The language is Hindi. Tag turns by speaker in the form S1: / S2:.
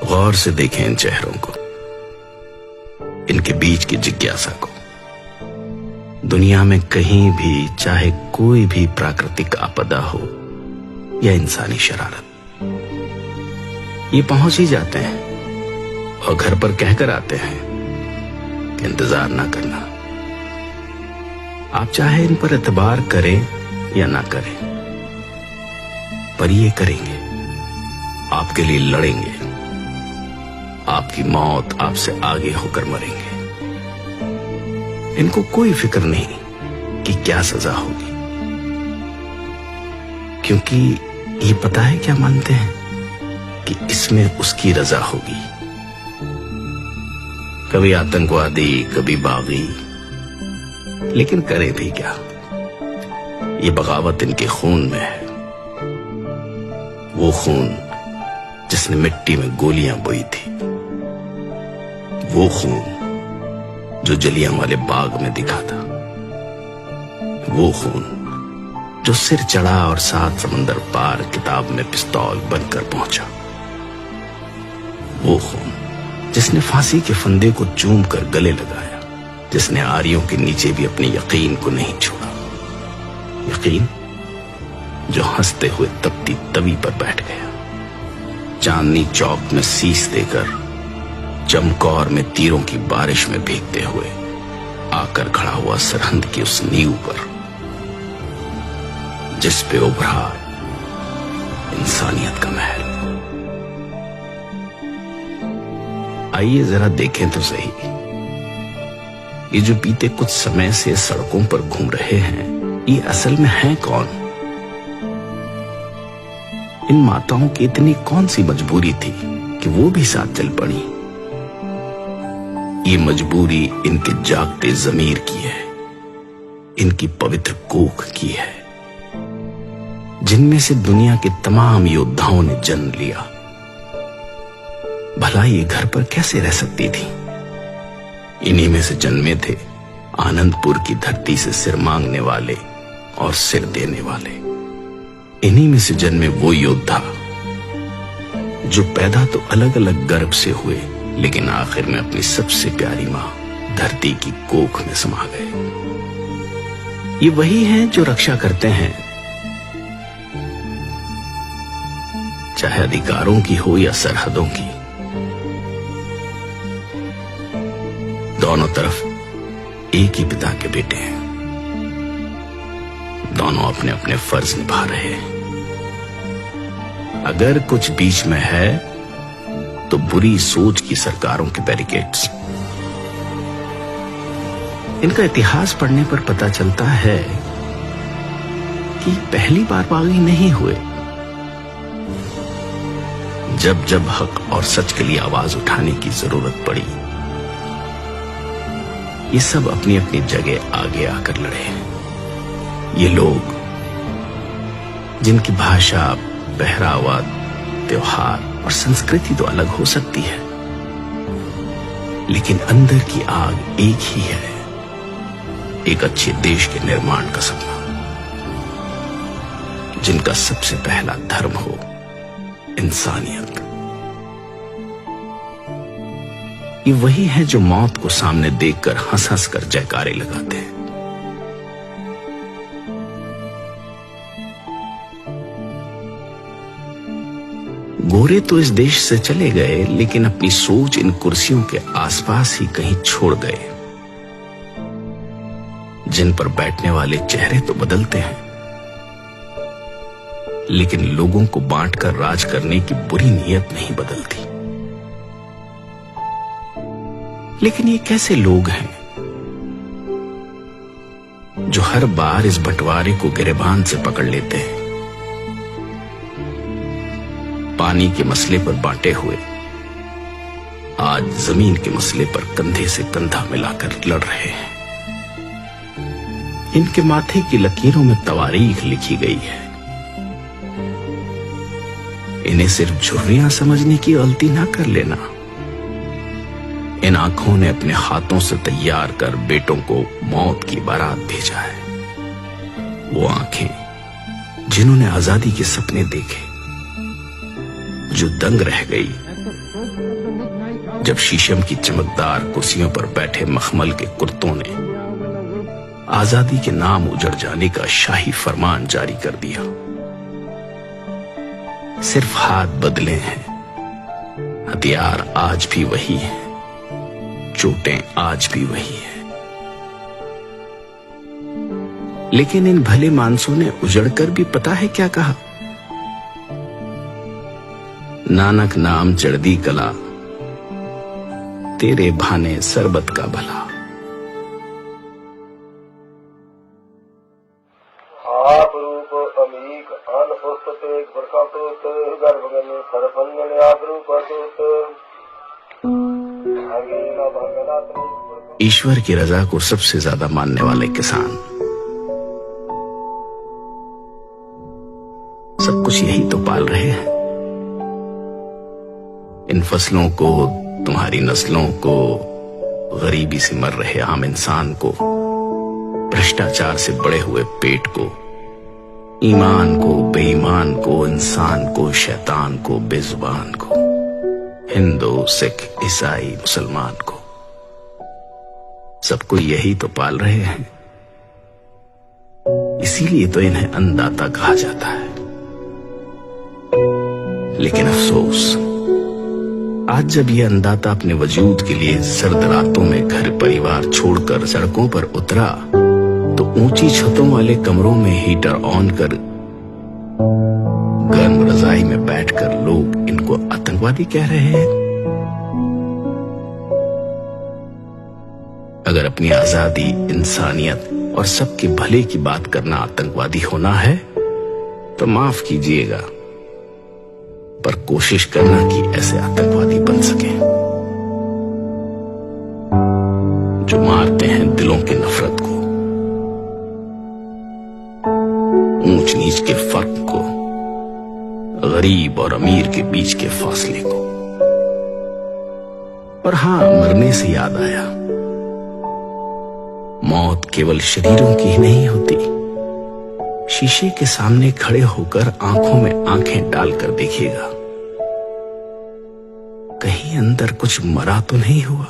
S1: गौर से देखें इन चेहरों को, इनके बीच की जिज्ञासा को। दुनिया में कहीं भी, चाहे कोई भी प्राकृतिक आपदा हो या इंसानी शरारत, ये पहुंच ही जाते हैं और घर पर कहकर आते हैं कि इंतजार ना करना। आप चाहे इन पर एतबार करें या ना करें, पर ये करेंगे, आपके लिए लड़ेंगे, आपकी मौत आपसे आगे होकर मरेंगे। इनको कोई फिक्र नहीं कि क्या सजा होगी, क्योंकि ये पता है क्या मानते हैं कि इसमें उसकी रजा होगी। कभी आतंकवादी, कभी बागी, लेकिन करें भी क्या, ये बगावत इनके खून में है। वो खून जिसने मिट्टी में गोलियां बोई थी, वो खून जो जलियांवाले बाग में दिखा था, वो खून जो सिर चढ़ा और 7 समंदर पार किताब में पिस्तौल बनकर पहुंचा, वो खून जिसने फांसी के फंदे को चूम कर गले लगाया, जिसने आरियों के नीचे भी अपने यकीन को नहीं छोड़ा। यकीन जो हंसते हुए तपती तवी पर बैठ गया, चांदनी चौक में शीश देकर चमकौर में तीरों की बारिश में भीगते हुए आकर खड़ा हुआ सरहद की उस नींव पर, जिस पे उभरा इंसानियत का महल। आइए जरा देखें तो सही, ये जो बीते कुछ समय से सड़कों पर घूम रहे हैं, ये असल में हैं कौन? इन माताओं की इतनी कौन सी मजबूरी थी कि वो भी साथ चल पड़ी? ये मजबूरी इनके जागते जमीर की है, इनकी पवित्र कोख की है, जिनमें से दुनिया के तमाम योद्धाओं ने जन्म लिया। भला ये घर पर कैसे रह सकती थी? इन्हीं में से जन्मे थे आनंदपुर की धरती से सिर मांगने वाले और सिर देने वाले। इन्हीं में से जन्मे वो योद्धा जो पैदा तो अलग अलग गर्भ से हुए, लेकिन आखिर में अपनी सबसे प्यारी मां धरती की कोख में समा गए। ये वही हैं जो रक्षा करते हैं, चाहे अधिकारों की हो या सरहदों की। दोनों तरफ एक ही पिता के बेटे हैं, दोनों अपने अपने फर्ज निभा रहे हैं। अगर कुछ बीच में है तो बुरी सोच की सरकारों के बैरिकेड्स। इनका इतिहास पढ़ने पर पता चलता है कि पहली बार बागी नहीं हुए। जब जब हक और सच के लिए आवाज उठाने की जरूरत पड़ी, ये सब अपनी अपनी जगह आगे आकर लड़े। ये लोग जिनकी भाषा, पहरावा, त्योहार और संस्कृति तो अलग हो सकती है, लेकिन अंदर की आग एक ही है, एक अच्छे देश के निर्माण का सपना, जिनका सबसे पहला धर्म हो इंसानियत। ये वही है जो मौत को सामने देखकर हंस हंस कर जयकारे लगाते हैं। गोरे तो इस देश से चले गए, लेकिन अपनी सोच इन कुर्सियों के आसपास ही कहीं छोड़ गए। जिन पर बैठने वाले चेहरे तो बदलते हैं, लेकिन लोगों को बांटकर राज करने की बुरी नीयत नहीं बदलती। लेकिन ये कैसे लोग हैं जो हर बार इस बंटवारे को गिरेबान से पकड़ लेते हैं? पानी के मसले पर बांटे हुए आज जमीन के मसले पर कंधे से कंधा मिलाकर लड़ रहे हैं। इनके माथे की लकीरों में तवारीख लिखी गई है। इन्हें सिर्फ झुर्रियां समझने की गलती ना कर लेना। इन आंखों ने अपने हाथों से तैयार कर बेटों को मौत की बारात भेजा है। वो आंखें जिन्होंने आजादी के सपने देखे, जो दंग रह गई जब शीशम की चमकदार कुर्सियों पर बैठे मखमल के कुर्तों ने आजादी के नाम उजड़ जाने का शाही फरमान जारी कर दिया। सिर्फ हाथ बदले हैं, हथियार आज भी वही है, चोटें आज भी वही है। लेकिन इन भले मानसों ने उजड़कर भी पता है क्या कहा? नानक नाम चढ़दी कला, तेरे भाने सरबत का भला।
S2: आप रूप अमीक अन पुस्तक बरका पुत गर्भगने सरपंगन आप रूप
S1: ईश्वर की रजा को सबसे ज्यादा मानने वाले किसान सब कुछ यही तो पाल रहे हैं। इन फसलों को, तुम्हारी नस्लों को, गरीबी से मर रहे आम इंसान को, भ्रष्टाचार से बड़े हुए पेट को, ईमान को, बेईमान को, इंसान को, शैतान को, बेजुबान को, हिंदू, सिख, ईसाई, मुसलमान को, सबको यही तो पाल रहे हैं। इसीलिए तो इन्हें अन्नदाता कहा जाता है। लेकिन अफसोस, आज जब यह अन्नदाता अपने वजूद के लिए सर्द रातों में घर परिवार छोड़कर सड़कों पर उतरा, तो ऊंची छतों वाले कमरों में हीटर ऑन कर गर्म रजाई में बैठकर लोग इनको आतंकवादी कह रहे हैं। अगर अपनी आजादी, इंसानियत और सबके भले की बात करना आतंकवादी होना है तो माफ कीजिएगा, पर कोशिश करना कि ऐसे आतंकवादी बन सके जो मारते हैं दिलों की नफरत को, ऊंच नीच के फर्क को, गरीब और अमीर के बीच के फासले को। और हां, मरने से याद आया, मौत केवल शरीरों की ही नहीं होती। शीशे के सामने खड़े होकर आंखों में आंखें डालकर देखिएगा, कहीं अंदर कुछ मरा तो नहीं हुआ।